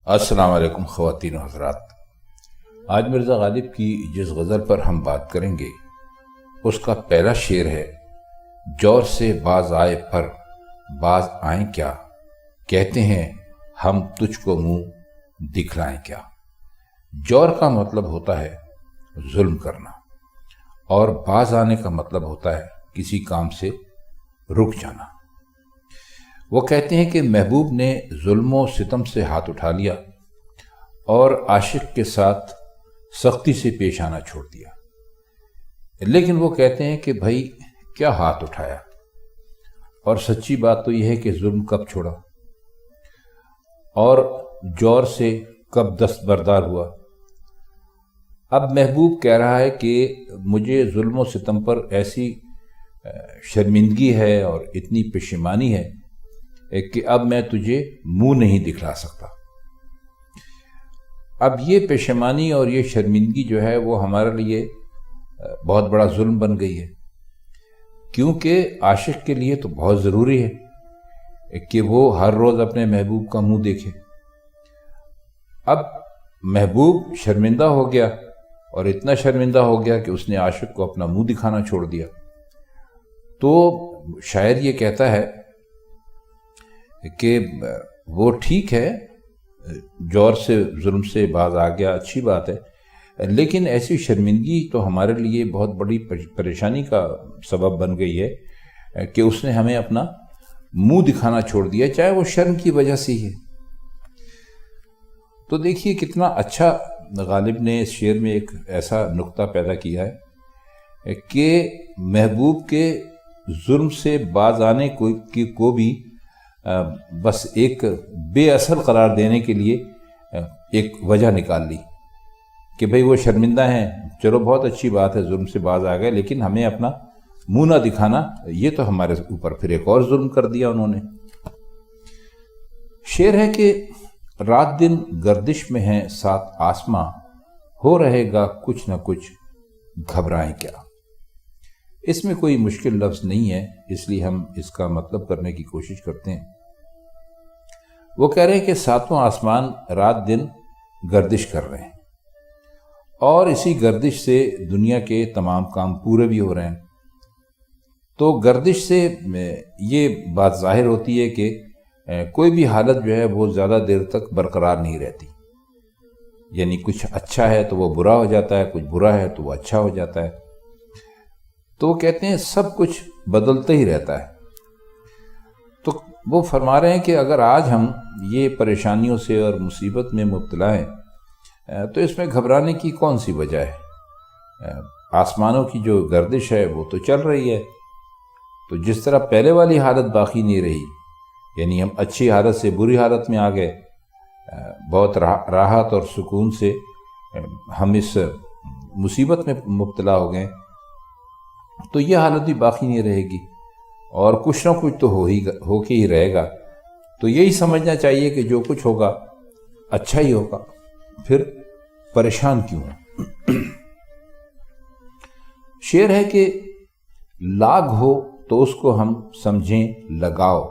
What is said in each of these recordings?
السلام علیکم خواتین و حضرات۔ آج مرزا غالب کی جس غزل پر ہم بات کریں گے اس کا پہلا شعر ہے: جور سے باز آئے پر باز آئیں کیا، کہتے ہیں ہم تجھ کو منہ دکھلائیں کیا۔ جور کا مطلب ہوتا ہے ظلم کرنا، اور باز آنے کا مطلب ہوتا ہے کسی کام سے رک جانا۔ وہ کہتے ہیں کہ محبوب نے ظلم و ستم سے ہاتھ اٹھا لیا اور عاشق کے ساتھ سختی سے پیش آنا چھوڑ دیا، لیکن وہ کہتے ہیں کہ بھائی کیا ہاتھ اٹھایا، اور سچی بات تو یہ ہے کہ ظلم کب چھوڑا اور جور سے کب دستبردار ہوا۔ اب محبوب کہہ رہا ہے کہ مجھے ظلم و ستم پر ایسی شرمندگی ہے اور اتنی پشیمانی ہے کہ اب میں تجھے منہ نہیں دکھلا سکتا۔ اب یہ پشیمانی اور یہ شرمندگی جو ہے وہ ہمارے لیے بہت بڑا ظلم بن گئی ہے، کیونکہ عاشق کے لیے تو بہت ضروری ہے کہ وہ ہر روز اپنے محبوب کا منہ دیکھے۔ اب محبوب شرمندہ ہو گیا، اور اتنا شرمندہ ہو گیا کہ اس نے عاشق کو اپنا منہ دکھانا چھوڑ دیا، تو شاعر یہ کہتا ہے کہ وہ ٹھیک ہے، جور سے ظلم سے باز آ گیا، اچھی بات ہے، لیکن ایسی شرمندگی تو ہمارے لیے بہت بڑی پریشانی کا سبب بن گئی ہے کہ اس نے ہمیں اپنا منہ دکھانا چھوڑ دیا، چاہے وہ شرم کی وجہ سے ہی ہے۔ تو دیکھیے کتنا اچھا غالب نے اس شعر میں ایک ایسا نقطہ پیدا کیا ہے کہ محبوب کے ظلم سے باز آنے کو بھی بس ایک بے اثر قرار دینے کے لیے ایک وجہ نکال لی کہ بھئی وہ شرمندہ ہیں، چلو بہت اچھی بات ہے، ظلم سے باز آ گئے، لیکن ہمیں اپنا منہ نہ دکھانا، یہ تو ہمارے اوپر پھر ایک اور ظلم کر دیا انہوں نے۔ شعر ہے کہ رات دن گردش میں ہیں سات آسماں، ہو رہے گا کچھ نہ کچھ گھبرائیں کیا۔ اس میں کوئی مشکل لفظ نہیں ہے، اس لیے ہم اس کا مطلب کرنے کی کوشش کرتے ہیں۔ وہ کہہ رہے ہیں کہ ساتوں آسمان رات دن گردش کر رہے ہیں، اور اسی گردش سے دنیا کے تمام کام پورے بھی ہو رہے ہیں۔ تو گردش سے یہ بات ظاہر ہوتی ہے کہ کوئی بھی حالت جو ہے وہ زیادہ دیر تک برقرار نہیں رہتی، یعنی کچھ اچھا ہے تو وہ برا ہو جاتا ہے، کچھ برا ہے تو وہ اچھا ہو جاتا ہے۔ تو وہ کہتے ہیں سب کچھ بدلتا ہی رہتا ہے۔ تو وہ فرما رہے ہیں کہ اگر آج ہم یہ پریشانیوں سے اور مصیبت میں مبتلا ہیں تو اس میں گھبرانے کی کون سی وجہ ہے؟ آسمانوں کی جو گردش ہے وہ تو چل رہی ہے، تو جس طرح پہلے والی حالت باقی نہیں رہی، یعنی ہم اچھی حالت سے بری حالت میں آ گئے، بہت راحت اور سکون سے ہم اس مصیبت میں مبتلا ہو گئے، تو یہ حالت بھی باقی نہیں رہے گی، اور کچھ نہ کچھ تو ہو کے ہی رہے گا۔ تو یہی سمجھنا چاہیے کہ جو کچھ ہوگا اچھا ہی ہوگا، پھر پریشان کیوں ہیں۔ شعر ہے کہ لاگ ہو تو اس کو ہم سمجھیں لگاؤ،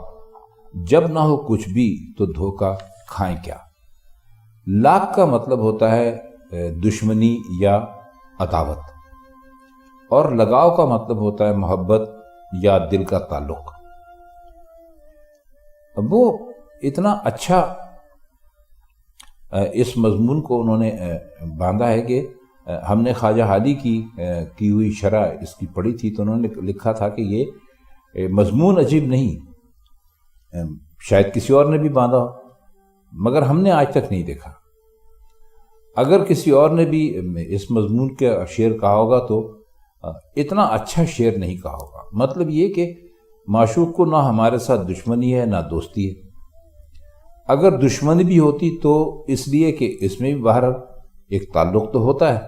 جب نہ ہو کچھ بھی تو دھوکہ کھائیں کیا۔ لاگ کا مطلب ہوتا ہے دشمنی یا عداوت، اور لگاؤ کا مطلب ہوتا ہے محبت یا دل کا تعلق۔ وہ اتنا اچھا اس مضمون کو انہوں نے باندھا ہے کہ ہم نے خواجہ حالی کی ہوئی شرح اس کی پڑھی تھی، تو انہوں نے لکھا تھا کہ یہ مضمون عجیب نہیں، شاید کسی اور نے بھی باندھا ہو، مگر ہم نے آج تک نہیں دیکھا۔ اگر کسی اور نے بھی اس مضمون کے شعر کہا ہوگا تو اتنا اچھا شعر نہیں کہا ہوگا۔ مطلب یہ کہ معشوق کو نہ ہمارے ساتھ دشمنی ہے نہ دوستی ہے، اگر دشمنی بھی ہوتی تو اس لیے کہ اس میں بھی باہر ایک تعلق تو ہوتا ہے،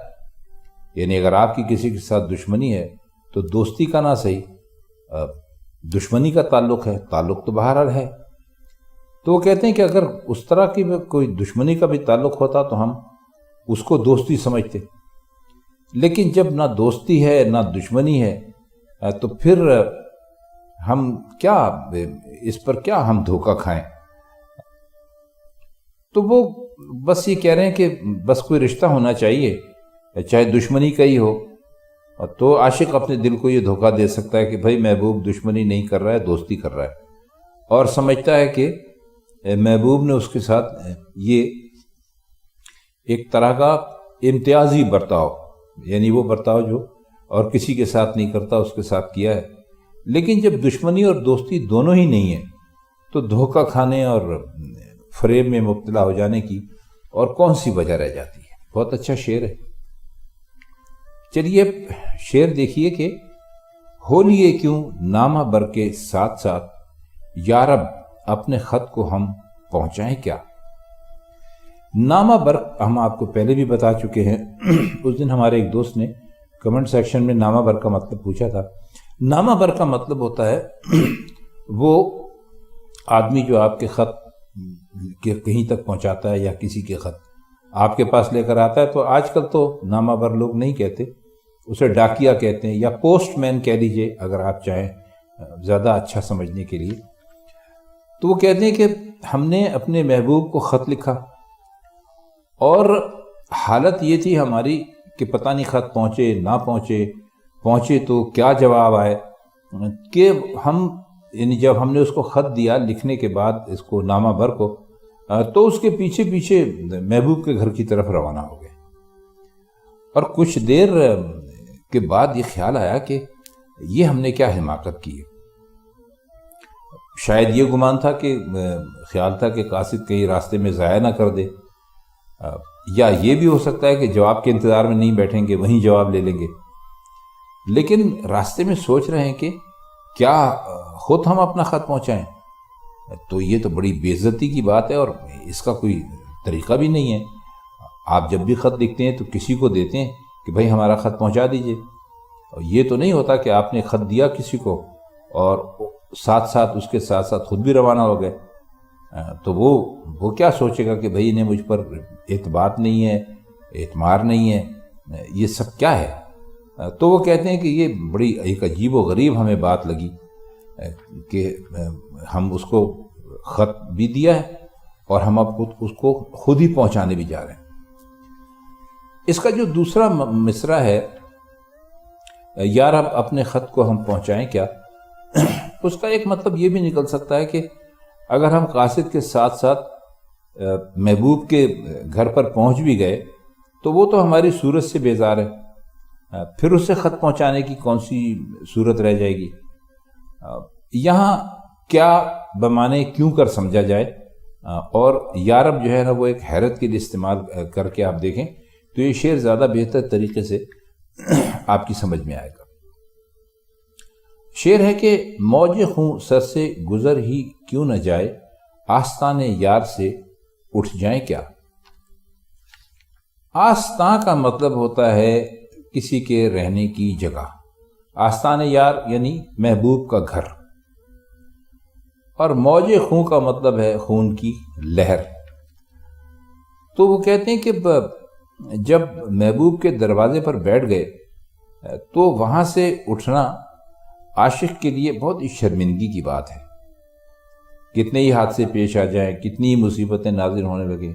یعنی اگر آپ کی کسی کے ساتھ دشمنی ہے تو دوستی کا نہ صحیح دشمنی کا تعلق ہے، تعلق تو باہر ہے۔ تو وہ کہتے ہیں کہ اگر اس طرح کی کوئی دشمنی کا بھی تعلق ہوتا تو ہم اس کو دوستی سمجھتے، لیکن جب نہ دوستی ہے نہ دشمنی ہے تو پھر ہم کیا اس پر کیا ہم دھوکہ کھائیں۔ تو وہ بس یہ کہہ رہے ہیں کہ بس کوئی رشتہ ہونا چاہیے چاہے دشمنی کا ہی ہو، تو عاشق اپنے دل کو یہ دھوکہ دے سکتا ہے کہ بھائی محبوب دشمنی نہیں کر رہا ہے، دوستی کر رہا ہے، اور سمجھتا ہے کہ محبوب نے اس کے ساتھ یہ ایک طرح کا امتیازی برتاؤ، یعنی وہ برتاؤ جو اور کسی کے ساتھ نہیں کرتا اس کے ساتھ کیا ہے۔ لیکن جب دشمنی اور دوستی دونوں ہی نہیں ہیں تو دھوکہ کھانے اور فریب میں مبتلا ہو جانے کی اور کون سی وجہ رہ جاتی ہے۔ بہت اچھا شعر ہے، چلیے شعر دیکھیے کہ ہو لیے کیوں نامہ بر کے ساتھ ساتھ، یا رب اپنے خط کو ہم پہنچائیں کیا۔ نامہ بر ہم آپ کو پہلے بھی بتا چکے ہیں، اس دن ہمارے ایک دوست نے کمنٹ سیکشن میں نامہ بر کا مطلب پوچھا تھا۔ نامہ بر کا مطلب ہوتا ہے وہ آدمی جو آپ کے خط کہ کہیں تک پہنچاتا ہے، یا کسی کے خط آپ کے پاس لے کر آتا ہے، تو آج کل تو نامہ بر لوگ نہیں کہتے، اسے ڈاکیا کہتے ہیں، یا پوسٹ مین کہہ لیجئے اگر آپ چاہیں زیادہ اچھا سمجھنے کے لیے۔ تو وہ کہتے ہیں کہ ہم نے اپنے محبوب کو خط لکھا اور حالت یہ تھی ہماری کہ پتہ نہیں خط پہنچے نہ پہنچے تو کیا جواب آئے، کہ ہم یعنی جب ہم نے اس کو خط دیا لکھنے کے بعد اس کو نامہ بر کو، تو اس کے پیچھے پیچھے محبوب کے گھر کی طرف روانہ ہو گئے، اور کچھ دیر کے بعد یہ خیال آیا کہ یہ ہم نے کیا حماقت کی ہے۔ شاید یہ گمان تھا کہ خیال تھا کہ قاصد کہیں راستے میں ضائع نہ کر دے، یا یہ بھی ہو سکتا ہے کہ جواب کے انتظار میں نہیں بیٹھیں گے، وہیں جواب لے لیں گے، لیکن راستے میں سوچ رہے ہیں کہ کیا خود ہم اپنا خط پہنچائیں، تو یہ تو بڑی بے عزتی کی بات ہے، اور اس کا کوئی طریقہ بھی نہیں ہے۔ آپ جب بھی خط لکھتے ہیں تو کسی کو دیتے ہیں کہ بھائی ہمارا خط پہنچا دیجئے، اور یہ تو نہیں ہوتا کہ آپ نے خط دیا کسی کو اور ساتھ ساتھ اس کے ساتھ ساتھ خود بھی روانہ ہو گئے، تو وہ کیا سوچے گا کہ بھائی انہیں مجھ پر اعتبار نہیں ہے، اعتماد نہیں ہے، یہ سب کیا ہے۔ تو وہ کہتے ہیں کہ یہ بڑی ایک عجیب و غریب ہمیں بات لگی کہ ہم اس کو خط بھی دیا ہے اور ہم اب اس کو خود ہی پہنچانے بھی جا رہے ہیں۔ اس کا جو دوسرا مصرع ہے، یا رب اپنے خط کو ہم پہنچائیں کیا، اس کا ایک مطلب یہ بھی نکل سکتا ہے کہ اگر ہم قاصد کے ساتھ ساتھ محبوب کے گھر پر پہنچ بھی گئے تو وہ تو ہماری صورت سے بیزار ہے، پھر اسے خط پہنچانے کی کون سی صورت رہ جائے گی۔ یہاں کیا بمانے کیوں کر سمجھا جائے، اور یا رب جو ہے نا وہ ایک حیرت کے لیے استعمال کر کے آپ دیکھیں تو یہ شعر زیادہ بہتر طریقے سے آپ کی سمجھ میں آئے گا۔ شعر ہے کہ موج خوں سر سے گزر ہی کیوں نہ جائے، آستان یار سے اٹھ جائیں کیا۔ آستان کا مطلب ہوتا ہے کسی کے رہنے کی جگہ، آستان یار یعنی محبوب کا گھر، اور موج خون کا مطلب ہے خون کی لہر۔ تو وہ کہتے ہیں کہ جب محبوب کے دروازے پر بیٹھ گئے تو وہاں سے اٹھنا عاشق کے لیے بہت ہی شرمندگی کی بات ہے۔ کتنے ہی حادثے پیش آ جائیں، کتنی ہی مصیبتیں نازل ہونے لگیں،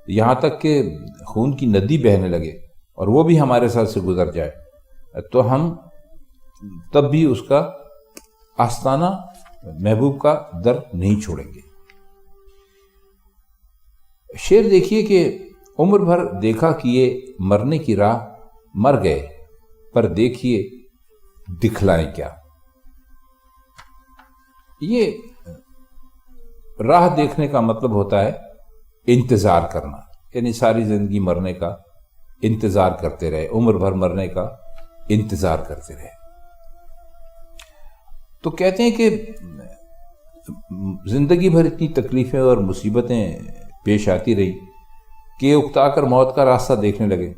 یہاں تک کہ خون کی ندی بہنے لگے اور وہ بھی ہمارے ساتھ سے گزر جائے، تو ہم تب بھی اس کا آستانہ محبوب کا در نہیں چھوڑیں گے۔ شعر دیکھیے کہ عمر بھر دیکھا کیے مرنے کی راہ، مر گئے پر دیکھیے دکھلائیں کیا۔ یہ راہ دیکھنے کا مطلب ہوتا ہے انتظار کرنا، یعنی ساری زندگی مرنے کا انتظار کرتے رہے، عمر بھر مرنے کا انتظار کرتے رہے۔ تو کہتے ہیں کہ زندگی بھر اتنی تکلیفیں اور مصیبتیں پیش آتی رہی کہ اکتا کر موت کا راستہ دیکھنے لگے،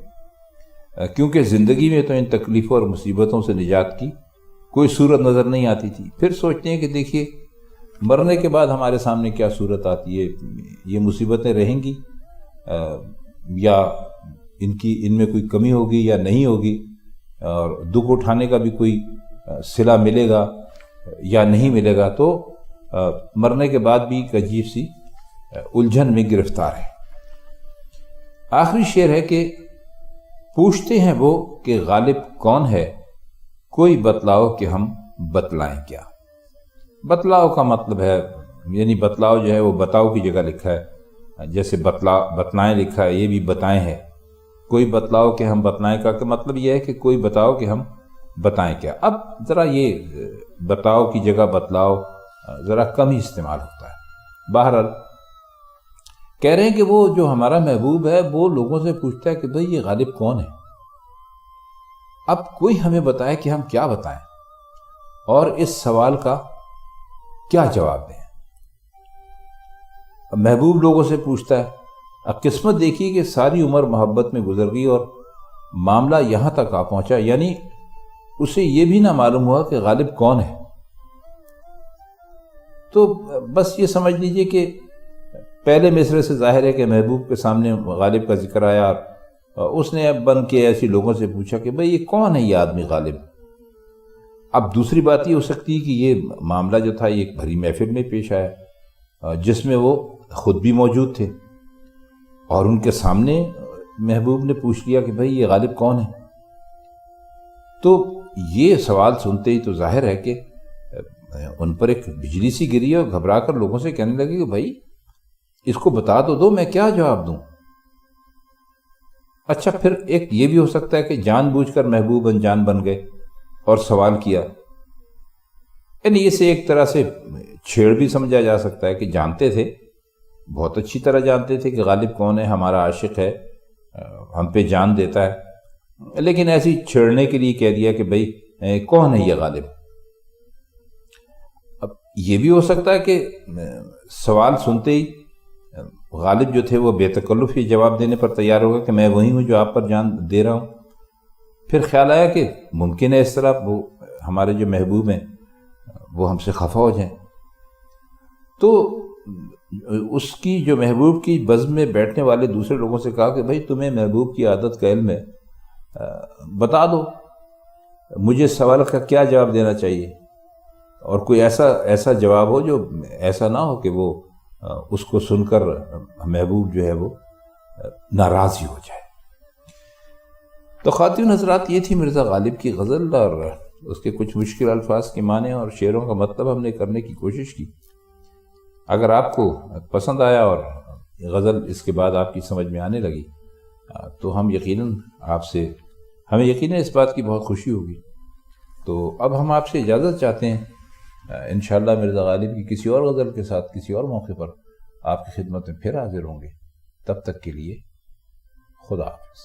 کیونکہ زندگی میں تو ان تکلیفوں اور مصیبتوں سے نجات کی کوئی صورت نظر نہیں آتی تھی۔ پھر سوچتے ہیں کہ دیکھیے مرنے کے بعد ہمارے سامنے کیا صورت آتی ہے، یہ مصیبتیں رہیں گی یا ان میں کوئی کمی ہوگی یا نہیں ہوگی، اور دکھ اٹھانے کا بھی کوئی صلہ ملے گا یا نہیں ملے گا۔ تو مرنے کے بعد بھی ایک عجیب سی الجھن میں گرفتار ہے۔ آخری شعر ہے کہ پوچھتے ہیں وہ کہ غالب کون ہے، کوئی بتلاؤ کہ ہم بتلائیں کیا۔ بتلاؤ کا مطلب ہے، یعنی بتلاؤ جو ہے وہ بتاؤ کی جگہ لکھا ہے، جیسے بتلائیں لکھا ہے، یہ بھی بتائیں ہے۔ کوئی بتلاؤ کہ ہم بتلائیں کا مطلب یہ ہے کہ کوئی بتاؤ کہ ہم بتائیں کیا۔ اب ذرا یہ بتاؤ کی جگہ بتلاؤ ذرا کم ہی استعمال ہوتا ہے۔ بہرحال کہہ رہے ہیں کہ وہ جو ہمارا محبوب ہے وہ لوگوں سے پوچھتا ہے کہ بھئی یہ غالب کون ہے، اب کوئی ہمیں بتائے کہ ہم کیا بتائیں اور اس سوال کا کیا جواب دیں۔ اب محبوب لوگوں سے پوچھتا ہے۔ اب قسمت دیکھیے کہ ساری عمر محبت میں گزر گئی اور معاملہ یہاں تک آ پہنچا، یعنی اسے یہ بھی نہ معلوم ہوا کہ غالب کون ہے۔ تو بس یہ سمجھ لیجئے کہ پہلے مصرعے سے ظاہر ہے کہ محبوب کے سامنے غالب کا ذکر آیا اور اس نے اب بن کے ایسی لوگوں سے پوچھا کہ بھئی یہ کون ہے یہ آدمی غالب۔ اب دوسری بات یہ ہو سکتی ہے کہ یہ معاملہ جو تھا یہ ایک بھری محفل میں پیش آیا جس میں وہ خود بھی موجود تھے، اور ان کے سامنے محبوب نے پوچھ لیا کہ بھئی یہ غالب کون ہے۔ تو یہ سوال سنتے ہی تو ظاہر ہے کہ ان پر ایک بجلی سی گری اور گھبرا کر لوگوں سے کہنے لگے کہ بھئی اس کو بتا تو دو، میں کیا جواب دوں۔ اچھا پھر ایک یہ بھی ہو سکتا ہے کہ جان بوجھ کر محبوب انجان بن گئے اور سوال کیا، یعنی اسے ایک طرح سے چھیڑ بھی سمجھا جا سکتا ہے کہ جانتے تھے، بہت اچھی طرح جانتے تھے کہ غالب کون ہے، ہمارا عاشق ہے، ہم پہ جان دیتا ہے، لیکن ایسی چھیڑنے کے لیے کہہ دیا کہ بھئی کون ہے یہ غالب۔ اب یہ بھی ہو سکتا ہے کہ سوال سنتے ہی غالب جو تھے وہ بے تکلف ہی جواب دینے پر تیار ہوگا کہ میں وہی ہوں جو آپ پر جان دے رہا ہوں۔ پھر خیال آیا کہ ممکن ہے اس طرح وہ ہمارے جو محبوب ہیں وہ ہم سے خفا ہو جائیں، تو اس کی جو محبوب کی بزم میں بیٹھنے والے دوسرے لوگوں سے کہا کہ بھئی تمہیں محبوب کی عادت کا علم ہے، بتا دو مجھے اس سوال کا کیا جواب دینا چاہیے، اور کوئی ایسا جواب ہو جو ایسا نہ ہو کہ وہ اس کو سن کر محبوب جو ہے وہ ناراض ہی ہو جائے۔ تو خواتین حضرات، یہ تھی مرزا غالب کی غزل اور اس کے کچھ مشکل الفاظ کے معنی اور شعروں کا مطلب ہم نے کرنے کی کوشش کی۔ اگر آپ کو پسند آیا اور غزل اس کے بعد آپ کی سمجھ میں آنے لگی تو ہمیں یقیناً اس بات کی بہت خوشی ہوگی۔ تو اب ہم آپ سے اجازت چاہتے ہیں، انشاءاللہ مرزا غالب کی کسی اور غزل کے ساتھ کسی اور موقع پر آپ کی خدمت میں پھر حاضر ہوں گے۔ تب تک کے لیے خدا حافظ۔